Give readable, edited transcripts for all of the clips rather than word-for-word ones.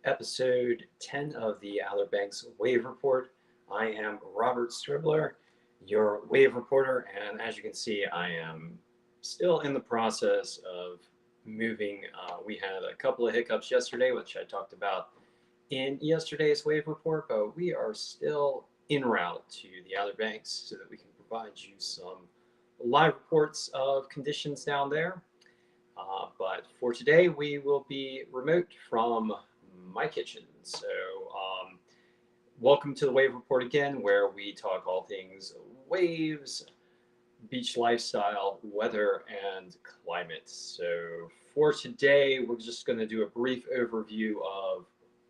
Episode 10 of the Outer Banks Wave Report. I am Robert Stribbler, your wave reporter, and as you can see, I am still in the process of moving. We had a couple of hiccups yesterday, which I talked about in yesterday's wave report, but we are still en route to the Outer Banks so that we can provide you some live reports of conditions down there. But for today, we will be remote from my kitchen. So, welcome to the Wave Report again, where we talk all things waves, beach lifestyle, weather, and climate. So, for today, we're just going to do a brief overview of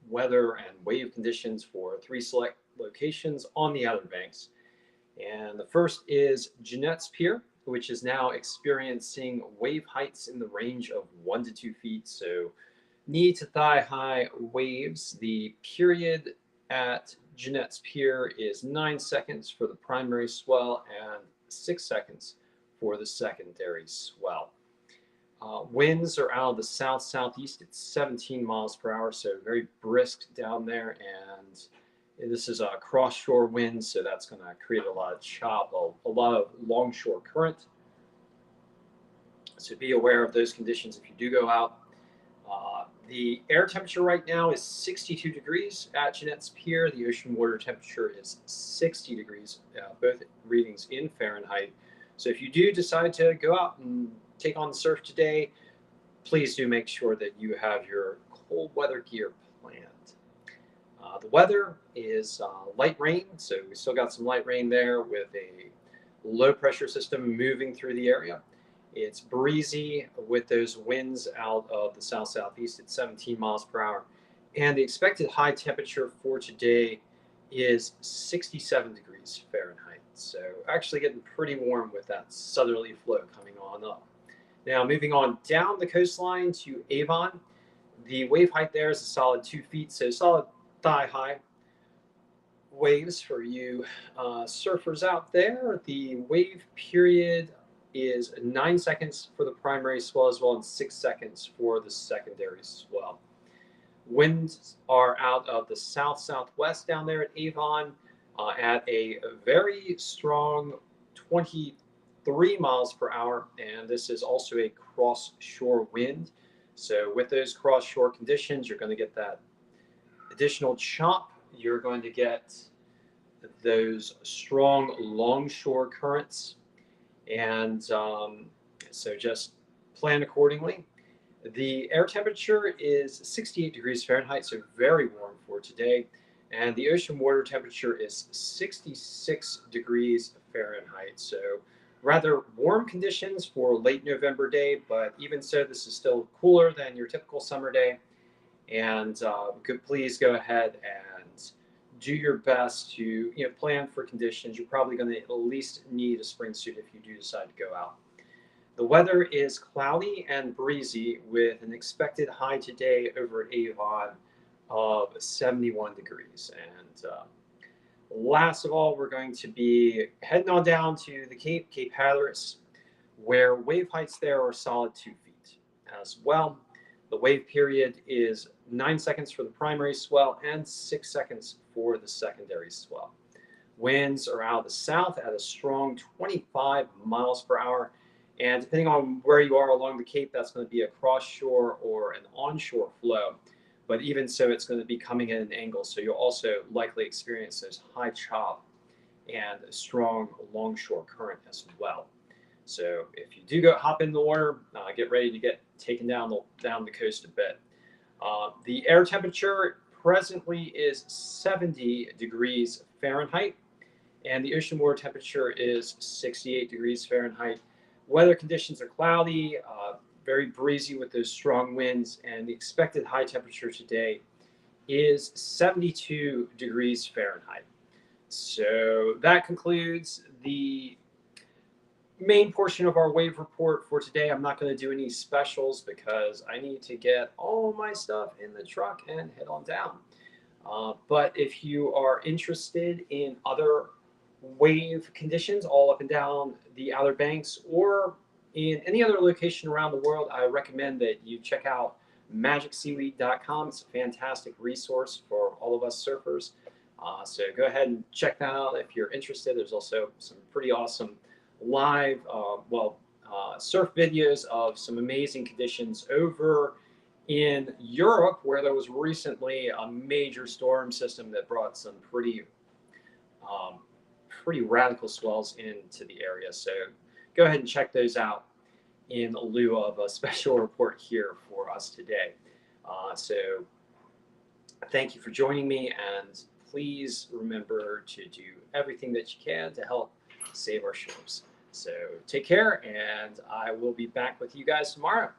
weather and wave conditions for three select locations on the Outer Banks. And the first is Jeanette's Pier, which is now experiencing wave heights in the range of 1 to 2 feet. So knee to thigh high waves. The period at Jeanette's Pier is 9 seconds for the primary swell and 6 seconds for the secondary swell. Winds are out of the south-southeast at 17 miles per hour, so very brisk down there. And this is a cross-shore wind, so that's going to create a lot of chop, a lot of longshore current. So be aware of those conditions if you do go out. The air temperature right now is 62 degrees at Jeanette's Pier. The ocean water temperature is 60 degrees, both readings in Fahrenheit. So if you do decide to go out and take on the surf today, please do make sure that you have your cold weather gear planned. The weather is light rain, so we still got some light rain there with a low pressure system moving through the area. It's breezy with those winds out of the south-southeast at 17 miles per hour. And the expected high temperature for today is 67 degrees Fahrenheit. So actually getting pretty warm with that southerly flow coming on up. Now moving on down the coastline to Avon. The wave height there is a solid 2 feet, so solid thigh-high waves for you surfers out there. The wave period is 9 seconds for the primary swell as well, and 6 seconds for the secondary swell. Winds are out of the south-southwest down there at Avon at a very strong 23 miles per hour, and this is also a cross-shore wind. So with those cross-shore conditions, you're going to get that additional chop. You're going to get those strong longshore currents, and so just plan accordingly. The air temperature is 68 degrees Fahrenheit, so very warm for today, and the ocean water temperature is 66 degrees Fahrenheit, so rather warm conditions for late November day, but even so, this is still cooler than your typical summer day. And please go ahead and do your best to plan for conditions. You're probably going to at least need a spring suit if you do decide to go out. The weather is cloudy and breezy with an expected high today over at Avon of 71 degrees. And last of all, we're going to be heading on down to the Cape Hatteras, where wave heights there are solid 2 feet as well. The wave period is 9 seconds for the primary swell and 6 seconds for the secondary swell. Winds are out of the south at a strong 25 miles per hour. And depending on where you are along the Cape, that's going to be a cross-shore or an onshore flow. But even so, it's going to be coming at an angle. So you'll also likely experience those high chop and a strong longshore current as well. So if you do go hop in the water, get ready to get taken down the coast a bit. The air temperature presently is 70 degrees Fahrenheit, and the ocean water temperature is 68 degrees Fahrenheit. Weather conditions are cloudy, very breezy with those strong winds, and the expected high temperature today is 72 degrees Fahrenheit. So that concludes the main portion of our wave report for today. I'm not going to do any specials because I need to get all my stuff in the truck and head on down. But if you are interested in other wave conditions all up and down the Outer Banks or in any other location around the world, I recommend that you check out magicseaweed.com. It's a fantastic resource for all of us surfers. So go ahead and check that out if you're interested. There's also some pretty awesome live, surf videos of some amazing conditions over in Europe, where there was recently a major storm system that brought some um, pretty radical swells into the area. So go ahead and check those out in lieu of a special report here for us today. So thank you for joining me, and please remember to do everything that you can to help save our shores. So take care, and I will be back with you guys tomorrow.